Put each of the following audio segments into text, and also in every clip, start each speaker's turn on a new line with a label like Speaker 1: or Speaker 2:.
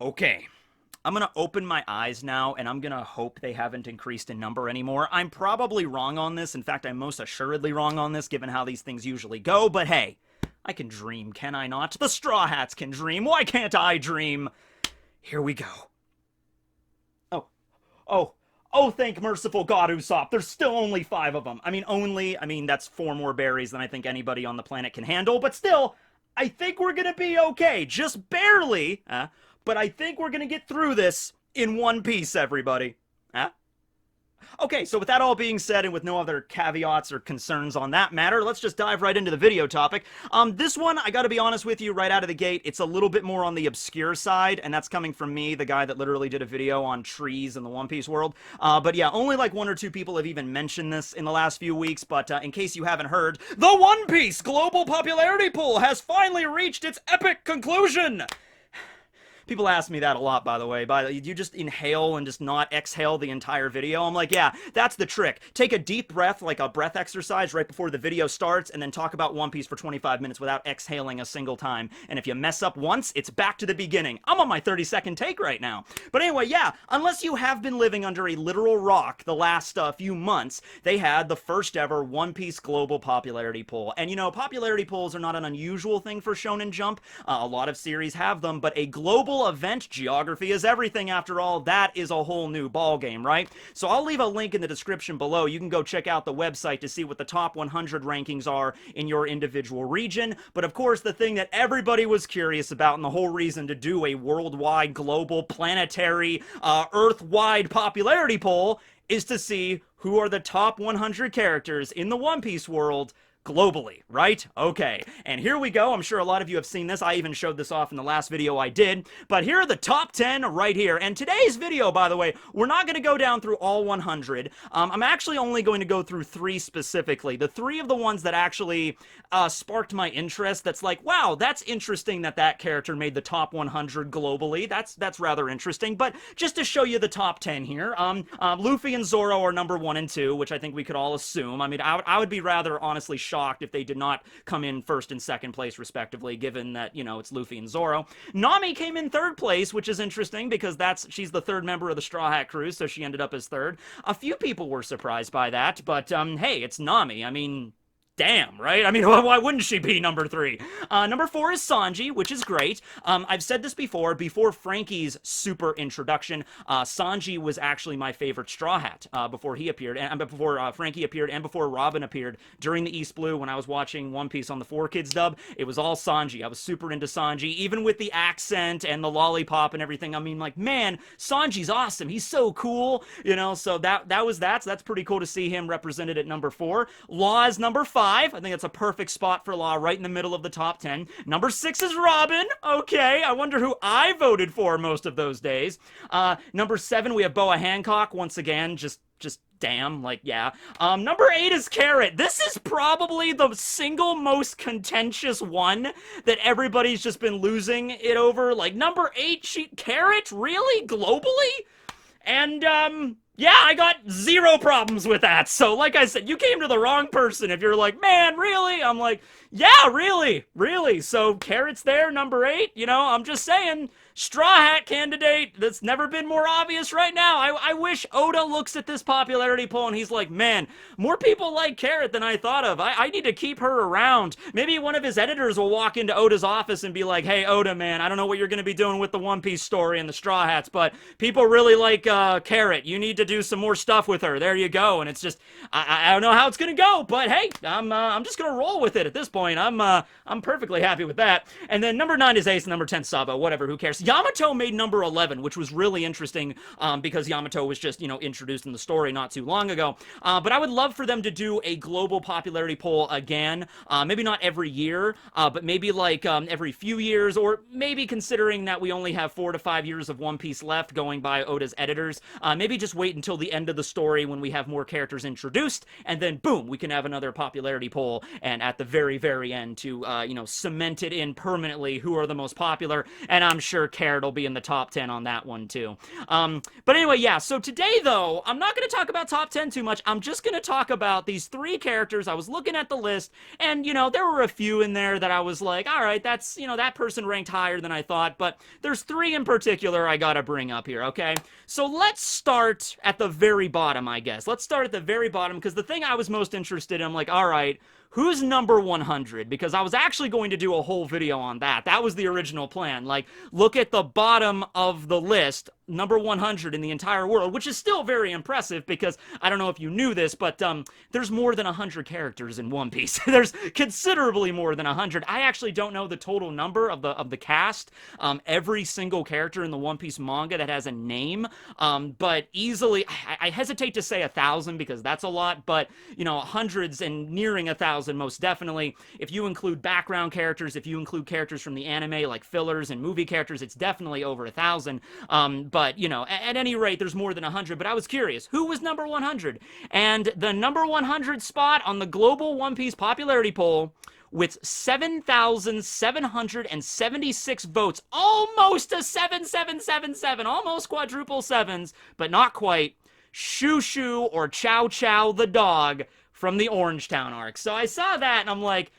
Speaker 1: Okay. I'm going to open my eyes now, and I'm going to hope they haven't increased in number anymore. I'm probably wrong on this. In fact, I'm most assuredly wrong on this, given how these things usually go. But hey, I can dream, can I not? The Straw Hats can dream. Why can't I dream? Here we go. Oh, oh, oh, thank merciful God, Usopp. There's still only 5 of them. That's 4 more berries than I think anybody on the planet can handle. But still, I think we're going to be okay. Just barely. But I think we're going to get through this in one piece, everybody. Huh? Okay, so with that all being said, and with no other caveats or concerns on that matter, let's just dive right into the video topic. This one, I gotta be honest with you, right out of the gate, it's a little bit more on the obscure side, and that's coming from me, the guy that literally did a video on trees in the One Piece world. But yeah, only like 1 or 2 people have even mentioned this in the last few weeks, but in case you haven't heard, the One Piece global popularity pool has finally reached its epic conclusion! People ask me that a lot, by the way. You just inhale and just not exhale the entire video? I'm like, yeah, that's the trick. Take a deep breath, like a breath exercise right before the video starts, and then talk about One Piece for 25 minutes without exhaling a single time. And if you mess up once, it's back to the beginning. I'm on my 30-second take right now. But anyway, yeah, unless you have been living under a literal rock the last few months, they had the first ever One Piece global popularity poll. And you know, popularity polls are not an unusual thing for Shonen Jump. A lot of series have them, but a global event, geography is everything after all, that is a whole new ball game, right? So I'll leave a link in the description below. You can go check out the website to see what the top 100 rankings are in your individual region. But of course, the thing that everybody was curious about, and the whole reason to do a worldwide, global, planetary, earth-wide popularity poll, is to see who are the top 100 characters in the One Piece world globally, right? Okay, and here we go. I'm sure a lot of you have seen this. I even showed this off in the last video I did, but here are the top 10 right here. And today's video, by the way, we're not going to go down through all 100. I'm actually only going to go through 3 specifically. The 3 of the ones that actually sparked my interest. That's like, wow, that's interesting that that character made the top 100 globally. That's rather interesting. But just to show you the top 10 here, Luffy and Zoro are number 1 and 2, which I think we could all assume. I mean, I would be rather honestly shocked if they did not come in 1st and 2nd place respectively, given that, you know, it's Luffy and Zoro. Nami came in 3rd place, which is interesting because she's the 3rd member of the Straw Hat Crew, so she ended up as 3rd. A few people were surprised by that, but hey, it's Nami. I mean, damn, right? I mean, why wouldn't she be number 3? Number 4 is Sanji, which is great. I've said this before Frankie's super introduction, Sanji was actually my favorite Straw Hat before he appeared, and before Frankie appeared, and before Robin appeared during the East Blue when I was watching One Piece on the 4Kids dub. It was all Sanji. I was super into Sanji, even with the accent and the lollipop and everything. I mean, like, man, Sanji's awesome. He's so cool, you know, so so that's pretty cool to see him represented at number 4. Law is number 5. I think that's a perfect spot for Law, right in the middle of the top 10. Number 6 is Robin. Okay, I wonder who I voted for most of those days. Number 7, we have Boa Hancock. Once again, just damn, like, yeah. Number 8 is Carrot. This is probably the single most contentious one that everybody's just been losing it over. Like, number 8, Carrot? Really? Globally? And, yeah, I got 0 problems with that. So, like I said, you came to the wrong person if you're like, man, really? I'm like, yeah, really. So, Carrot's there, number 8. You know, I'm just saying, Straw Hat candidate that's never been more obvious right now. I wish Oda looks at this popularity poll and he's like, man, more people like Carrot than I thought of. I need to keep her around. Maybe one of his editors will walk into Oda's office and be like, hey, Oda, man, I don't know what you're going to be doing with the One Piece story and the Straw Hats, but people really like Carrot. You need to do some more stuff with her. There you go. And it's just, I don't know how it's going to go, but hey, I'm just going to roll with it at this point. I'm perfectly happy with that. And then number 9 is Ace, and number 10 Sabo, whatever, who cares? Yamato made number 11, which was really interesting because Yamato was just, you know, introduced in the story not too long ago. But I would love for them to do a global popularity poll again. Maybe not every year, but maybe like every few years, or maybe considering that we only have 4 to 5 years of One Piece left going by Oda's editors, maybe just wait until the end of the story when we have more characters introduced, and then boom, we can have another popularity poll, and at the very very end to, cement it in permanently who are the most popular, and I'm sure Carrot will be in the top 10 on that one, too. But anyway, yeah, so today, though, I'm not going to talk about top 10 too much. I'm just going to talk about these 3 characters. I was looking at the list, and, there were a few in there that I was like, all right, that's, that person ranked higher than I thought, but there's 3 in particular I gotta bring up here, okay? So let's start at the very bottom, I guess. Let's start at the very bottom, because the thing I was most interested in, I'm like, all right, who's number 100? Because I was actually going to do a whole video on that. That was the original plan. Like, look at the bottom of the list, number 100 in the entire world, which is still very impressive because, I don't know if you knew this, but there's more than 100 characters in One Piece. There's considerably more than 100. I actually don't know the total number of the cast, every single character in the One Piece manga that has a name, but easily, I hesitate to say 1,000 because that's a lot, but, hundreds and nearing 1,000 most definitely. If you include background characters, if you include characters from the anime like fillers and movie characters, it's definitely over 1,000. But, at any rate, there's more than 100. But I was curious, who was number 100? And the number 100 spot on the global One Piece popularity poll, with 7,776 votes, almost a 7777, almost quadruple sevens, but not quite, Shushu or Chow Chow the dog from the Orangetown arc. So I saw that and I'm like,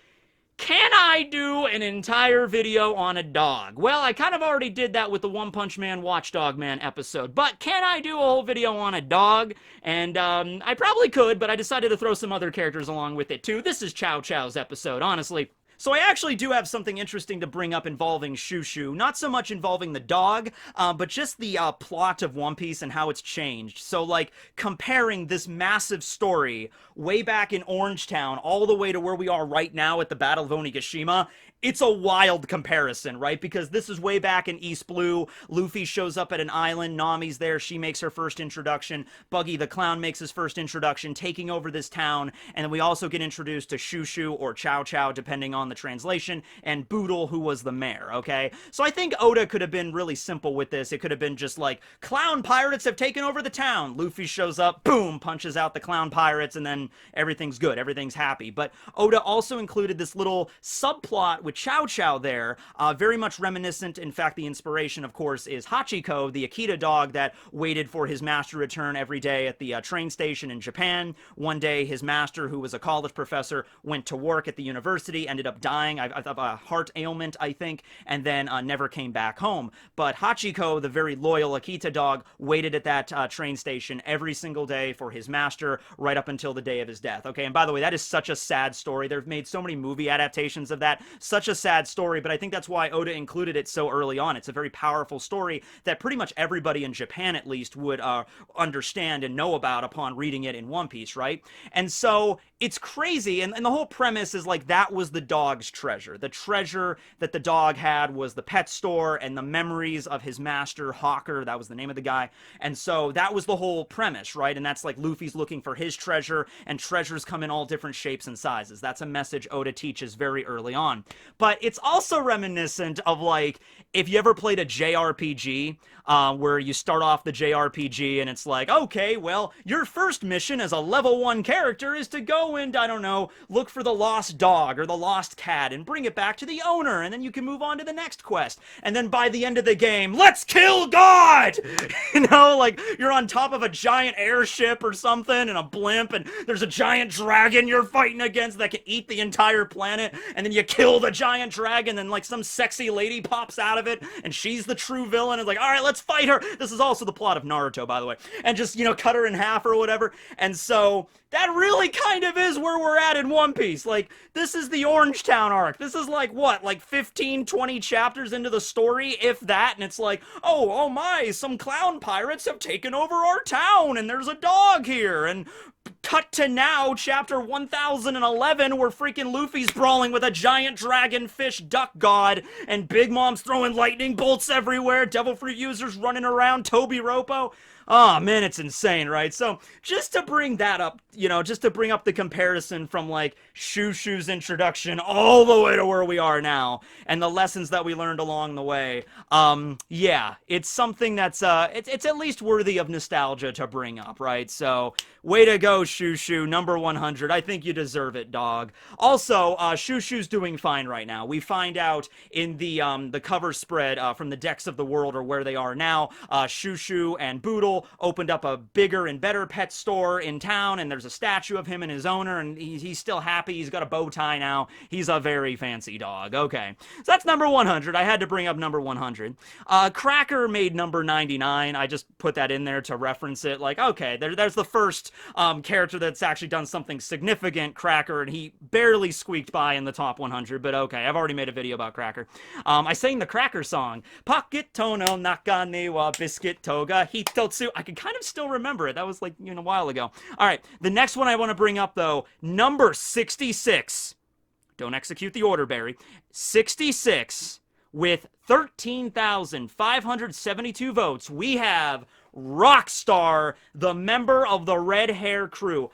Speaker 1: can I do an entire video on a dog? Well, I kind of already did that with the One Punch Man Watchdog Man episode, but can I do a whole video on a dog? And I probably could, but I decided to throw some other characters along with it too. This is Chow Chow's episode, honestly. So I actually do have something interesting to bring up involving Shushu. Not so much involving the dog, but just the plot of One Piece and how it's changed. So, like, comparing this massive story way back in Orangetown all the way to where we are right now at the Battle of Onigashima, it's a wild comparison, right? Because this is way back in East Blue. Luffy shows up at an island. Nami's there. She makes her first introduction. Buggy the Clown makes his first introduction, taking over this town. And then we also get introduced to Shushu or Chow Chow, depending on the translation, and Boodle, who was the mayor, okay? So I think Oda could have been really simple with this. It could have been just like, clown pirates have taken over the town. Luffy shows up, boom, punches out the clown pirates, and then everything's good. Everything's happy. But Oda also included this little subplot with Chow Chow there, very much reminiscent. In fact, the inspiration, of course, is Hachiko, the Akita dog that waited for his master return every day at the train station in Japan. One day, his master, who was a college professor, went to work at the university, ended up dying of a heart ailment, I think, and then never came back home. But Hachiko, the very loyal Akita dog, waited at that train station every single day for his master right up until the day of his death. Okay, and by the way, that is such a sad story. They've made so many movie adaptations of that. Such a sad story, but I think that's why Oda included it so early on. It's a very powerful story that pretty much everybody in Japan, at least, would understand and know about upon reading it in One Piece, right? And so it's crazy, and the whole premise is like that was the dog's treasure. The treasure that the dog had was the pet store and the memories of his master, Hawker. That was the name of the guy. And so that was the whole premise, right? And that's like Luffy's looking for his treasure, and treasures come in all different shapes and sizes. That's a message Oda teaches very early on. But it's also reminiscent of, like, if you ever played a JRPG, where you start off the JRPG and it's like, okay, well, your first mission as a level 1 character is to go and, I don't know, look for the lost dog or the lost cat and bring it back to the owner, and then you can move on to the next quest. And then by the end of the game, let's kill God! Like, you're on top of a giant airship or something and a blimp, and there's a giant dragon you're fighting against that can eat the entire planet, and then you kill the giant dragon, and, like, some sexy lady pops out of it, and she's the true villain, and like, all right, let's fight her. This is also the plot of Naruto, by the way. And just, cut her in half or whatever. And so that really kind of is where we're at in One Piece. Like, this is the Orangetown arc. This is like, what, like 15, 20 chapters into the story, if that, and it's like, oh my, some clown pirates have taken over our town, and there's a dog here, and cut to now, chapter 1011, where freaking Luffy's brawling with a giant dragonfish duck god, and Big Mom's throwing lightning bolts everywhere, Devil Fruit users running around, Toby Ropo. Oh, man, it's insane, right? So, just to bring that up, just to bring up the comparison from, like, Shushu's introduction all the way to where we are now, and the lessons that we learned along the way, yeah, it's something that's, it's at least worthy of nostalgia to bring up, right? So, way to go, go, Shoo Shoo, number 100. I think you deserve it, dog. Also, Shoo Shoo's doing fine right now. We find out in the cover spread from the Decks of the World, or where they are now, Shoo Shoo and Boodle opened up a bigger and better pet store in town, and there's a statue of him and his owner, and he's still happy. He's got a bow tie now. He's a very fancy dog. Okay, so that's number 100. I had to bring up number 100. Cracker made number 99. I just put that in there to reference it. Like, okay, there's the first character that's actually done something significant, Cracker, and he barely squeaked by in the top 100, but okay, I've already made a video about Cracker. I sang the Cracker song. Pocket tono nakane wa biscuit toga hitotsu. I can kind of still remember it. That was like, a while ago. All right, the next one I want to bring up, though, number 66. Don't execute the order, Barry. 66, with 13,572 votes, we have Rockstar, the member of the Red Hair Crew.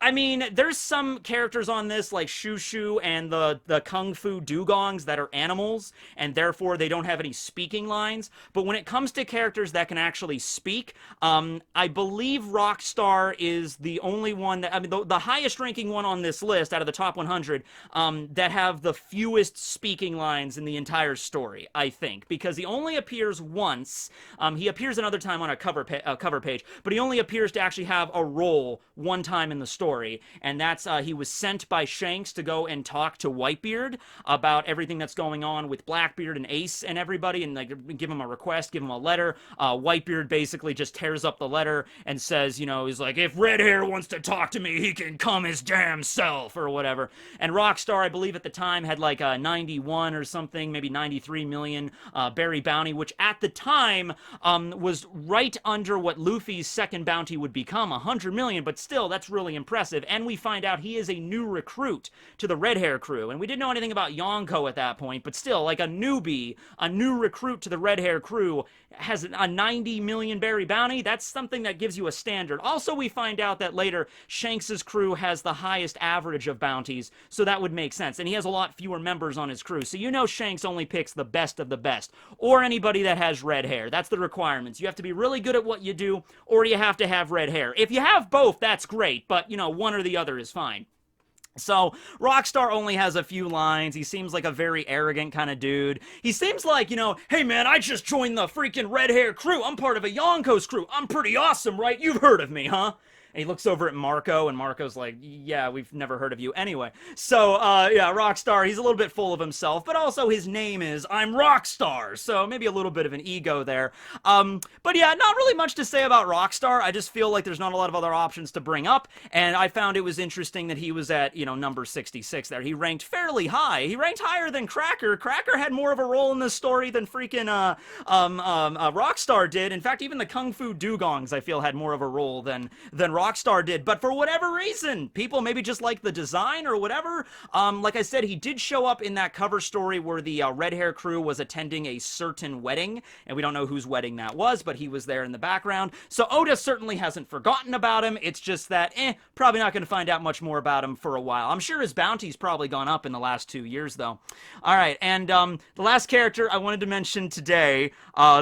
Speaker 1: I mean, there's some characters on this, like Shoo Shoo and the Kung Fu Dugongs, that are animals, and therefore they don't have any speaking lines. But when it comes to characters that can actually speak, I believe Rockstar is the only one that, I mean, the highest ranking one on this list out of the top 100 that have the fewest speaking lines in the entire story, I think. Because he only appears once. He appears another time on a cover page, but he only appears to actually have a role one time in the story. And that's he was sent by Shanks to go and talk to Whitebeard about everything that's going on with Blackbeard and Ace and everybody, and like give him a request, give him a letter. Whitebeard basically just tears up the letter and says, he's like, if Red Hair wants to talk to me, he can come his damn self, or whatever. And Rockstar, I believe at the time, had like a 91 or something, maybe 93 million berry bounty, which at the time was right under what Luffy's second bounty would become, 100 million, but still, that's really impressive. And we find out he is a new recruit to the Red Hair Crew. And we didn't know anything about Yonko at that point, but still, like a newbie, a new recruit to the Red Hair Crew has a 90 million berry bounty. That's something that gives you a standard. Also, we find out that later, Shanks's crew has the highest average of bounties, so that would make sense. And he has a lot fewer members on his crew. So Shanks only picks the best of the best, or anybody that has red hair. That's the requirements. You have to be really good at what you do, or you have to have red hair. If you have both, that's great, but, one or the other is fine. So, Rockstar only has a few lines. He seems like a very arrogant kind of dude. He seems like, hey man, I just joined the freaking Red Hair Crew. I'm part of a Yonko's crew. I'm pretty awesome, right? You've heard of me, huh? And he looks over at Marco, and Marco's like, yeah, we've never heard of you anyway. So, yeah, Rockstar, he's a little bit full of himself, but also his name is I'm Rockstar, so maybe a little bit of an ego there. But yeah, not really much to say about Rockstar. I just feel like there's not a lot of other options to bring up, and I found it was interesting that he was at, number 66 there. He ranked fairly high. He ranked higher than Cracker. Cracker had more of a role in this story than freaking Rockstar did. In fact, even the Kung Fu Dugongs, I feel, had more of a role than Rockstar did, but for whatever reason, people maybe just like the design or whatever. Like I said, he did show up in that cover story where the Red Hair Crew was attending a certain wedding, and we don't know whose wedding that was, but he was there in the background. So Oda certainly hasn't forgotten about him. It's just that, probably not going to find out much more about him for a while. I'm sure his bounty's probably gone up in the last 2 years, though. All right, and the last character I wanted to mention today,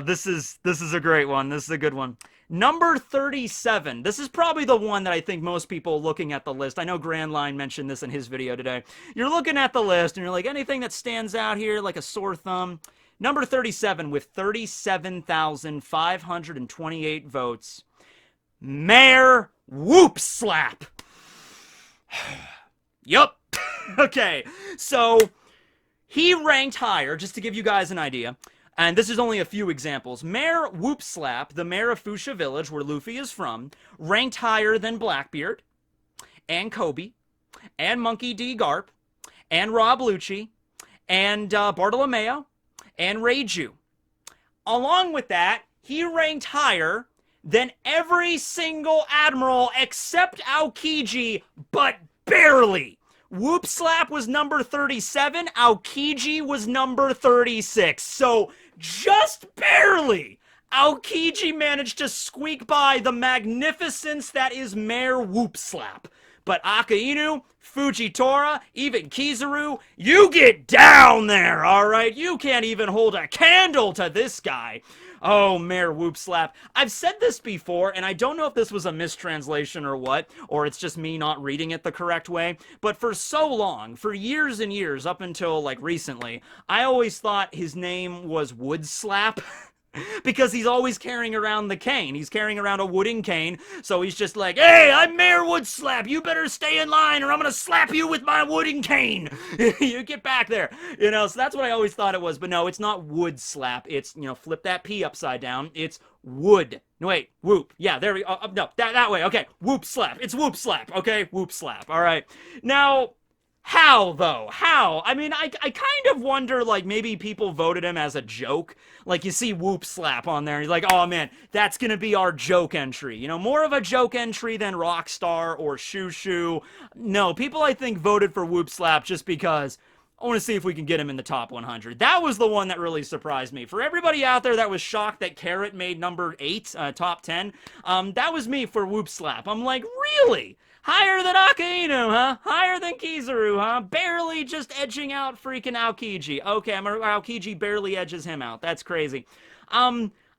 Speaker 1: this is a great one. This is a good one. Number 37. This is probably the one that I think most people looking at the list. I know Grand Line mentioned this in his video today. You're looking at the list and you're like, anything that stands out here like a sore thumb? Number 37 with 37,528 votes. Mayor Whoop Slap. Yup. Okay. So he ranked higher, just to give you guys an idea. And this is only a few examples. Mayor Whoop Slap, the mayor of Fuchsia Village, where Luffy is from, ranked higher than Blackbeard, and Kobe, and Monkey D. Garp, and Rob Lucci, and Bartolomeo, and Reiju. Along with that, he ranked higher than every single admiral except Aokiji, but barely. Whoop Slap was number 37, Aokiji was number 36. So, just barely, Aokiji managed to squeak by the magnificence that is Mayor Whoop Slap. But Akainu, Fujitora, even Kizaru, you get down there, alright? You can't even hold a candle to this guy. Oh, Mayor Whoop Slap. I've said this before, and I don't know if this was a mistranslation or what, or it's just me not reading it the correct way, but for so long, for years and years, up until, like, recently, I always thought his name was Wood Slap. Because he's always carrying around the cane. He's carrying around a wooden cane, so he's just like, hey, I'm Mayor Wood Slap. You better stay in line or I'm gonna slap you with my wooden cane. You get back there. You know, so that's what I always thought it was. But no, it's not Wood Slap. It's, you know, flip that P upside down. It's Wood. No, wait, Whoop. Yeah, there we go. No, that way. Okay, Whoop Slap. It's Whoop Slap. Okay, Whoop Slap. All right. Now, how, though? How? I mean, I kind of wonder, like, maybe people voted him as a joke. Like, you see Whoop Slap on there, and you're like, oh, man, that's gonna be our joke entry. You know, more of a joke entry than Rockstar or Shoo Shoo. No, people, I think, voted for Whoop Slap just because I want to see if we can get him in the top 100. That was the one that really surprised me. For everybody out there that was shocked that Carrot made number 8, top 10, that was me for Whoop Slap. I'm like, really? Higher than Akainu, huh? Higher than Kizaru, huh? Barely just edging out freaking Aokiji. Okay, Aokiji barely edges him out. That's crazy.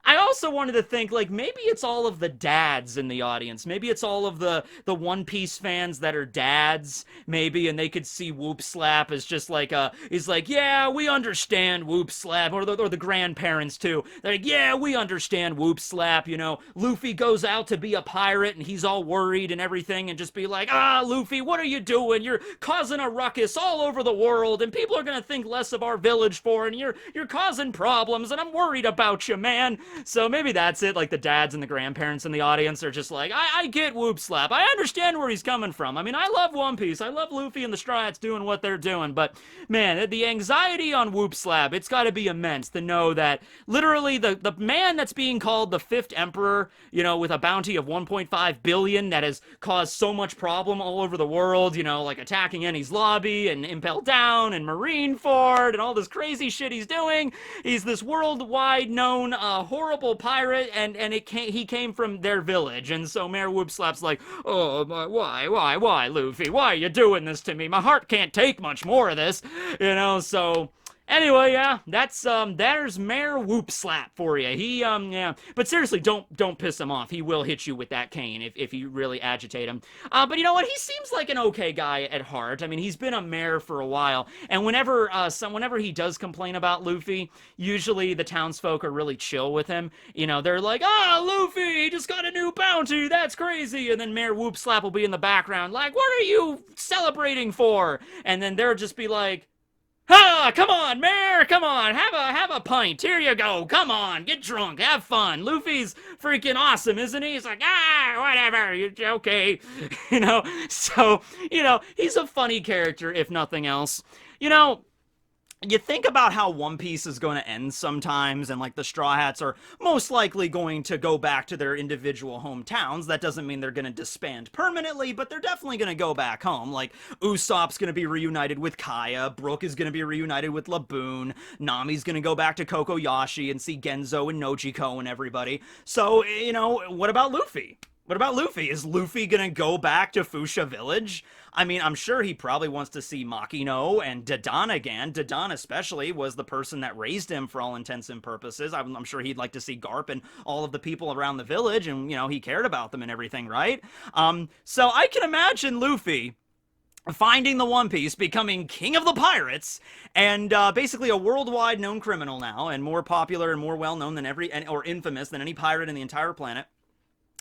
Speaker 1: I also wanted to think, like, maybe it's all of the dads in the audience. Maybe it's all of the One Piece fans that are dads, maybe, and they could see Whoop Slap as just like he's like, yeah, we understand Whoop Slap, or the grandparents, too. They're like, yeah, we understand Whoop Slap, you know. Luffy goes out to be a pirate, and he's all worried and everything, and just be like, Luffy, what are you doing? You're causing a ruckus all over the world, and people are gonna think less of our village and you're causing problems, and I'm worried about you, man. So maybe that's it, like the dads and the grandparents in the audience are just like, I get Whoop Slap. I understand where he's coming from. I mean, I love One Piece. I love Luffy and the Straw Hats doing what they're doing, but man, the anxiety on Whoop Slap, it's got to be immense to know that literally the man that's being called the 5th Emperor, you know, with a bounty of 1.5 billion that has caused so much problem all over the world, you know, like attacking Eni's lobby and Impel Down and Marineford and all this crazy shit he's doing. He's this worldwide known horrible pirate, and he came from their village, and so Mayor Whoop Slap's like, oh, why, Luffy? Why are you doing this to me? My heart can't take much more of this, you know, so... Anyway, yeah, there's Mayor Whoop Slap for you. He, yeah, but seriously, don't piss him off. He will hit you with that cane if you really agitate him. But you know what? He seems like an okay guy at heart. I mean, he's been a mayor for a while, and whenever he does complain about Luffy, usually the townsfolk are really chill with him. You know, they're like, Luffy, he just got a new bounty, that's crazy, and then Mayor Whoop Slap will be in the background, like, what are you celebrating for? And then they'll just be like, come on, Mayor, come on, have a pint, here you go, come on, get drunk, have fun, Luffy's freaking awesome, isn't he? He's like, whatever, you're okay, you know, so, you know, he's a funny character, if nothing else. You know, you think about how One Piece is going to end sometimes, and like the Straw Hats are most likely going to go back to their individual hometowns. That doesn't mean they're going to disband permanently, but they're definitely going to go back home. Like, Usopp's going to be reunited with Kaya, Brook is going to be reunited with Laboon, Nami's going to go back to Kokoyashi and see Genzo and Nojiko and everybody. So, you know, what about Luffy? What about Luffy? Is Luffy gonna go back to Fuchsia Village? I mean, I'm sure he probably wants to see Makino and Dadan again. Dadan especially was the person that raised him for all intents and purposes. I'm sure he'd like to see Garp and all of the people around the village, and, you know, he cared about them and everything, right? So I can imagine Luffy finding the One Piece, becoming king of the pirates, and basically a worldwide known criminal now, and more popular and more well-known than or infamous than any pirate in the entire planet.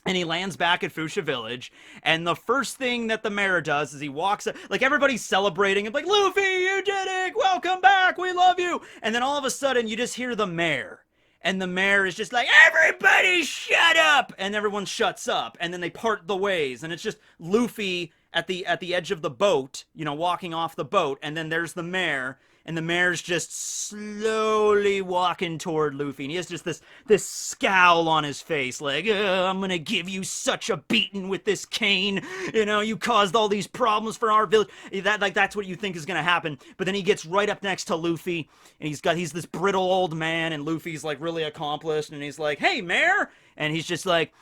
Speaker 1: And he lands back at Fuchsia Village, and the first thing that the mayor does is he walks, like, everybody's celebrating, and like, Luffy, you did it, welcome back, we love you, and then all of a sudden, you just hear the mayor, and the mayor is just like, everybody shut up, and everyone shuts up, and then they part the ways, and it's just Luffy at the edge of the boat, you know, walking off the boat, and then there's the mayor, and the mayor's just slowly walking toward Luffy, and he has just this scowl on his face, like, I'm gonna give you such a beating with this cane, you know, you caused all these problems for our village. That's what you think is gonna happen, but then he gets right up next to Luffy, and he's this brittle old man, and Luffy's, like, really accomplished, and he's like, hey, mayor, and he's just like,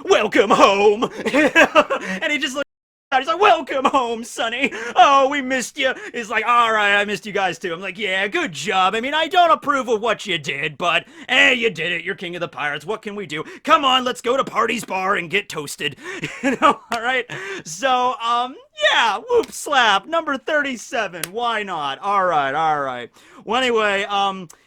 Speaker 1: welcome home. And he just looks out. He's like, welcome home, Sonny. Oh, we missed you. He's like, all right, I missed you guys too. I'm like, yeah, good job. I mean, I don't approve of what you did, but hey, you did it. You're king of the pirates. What can we do? Come on, let's go to Party's bar and get toasted. All right. So, yeah, whoop slap. Number 37. Why not? All right, all right. Well, anyway,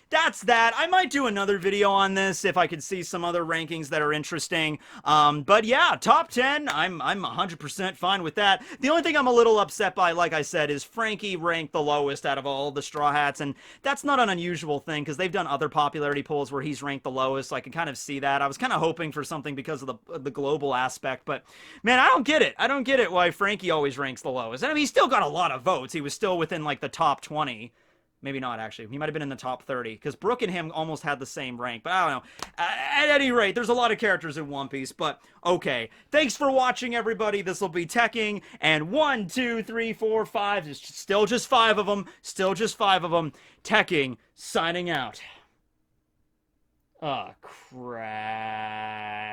Speaker 1: that's that. I might do another video on this if I could see some other rankings that are interesting. But yeah, top 10, I'm 100% fine with that. The only thing I'm a little upset by, like I said, is Frankie ranked the lowest out of all the Straw Hats, and that's not an unusual thing because they've done other popularity polls where he's ranked the lowest, so I can kind of see that. I was kind of hoping for something because of the global aspect, but man, I don't get it. I don't get it why Frankie always ranks the lowest. And I mean, he still got a lot of votes. He was still within like the top 20. Maybe not, actually. He might have been in the top 30, because Brooke and him almost had the same rank, but I don't know. At any rate, there's a lot of characters in One Piece, but okay. Thanks for watching, everybody. This will be Tekking, and 1, 2, 3, 4, 5. It's still just 5 of them. Still just 5 of them. Tekking, signing out. Oh, crap.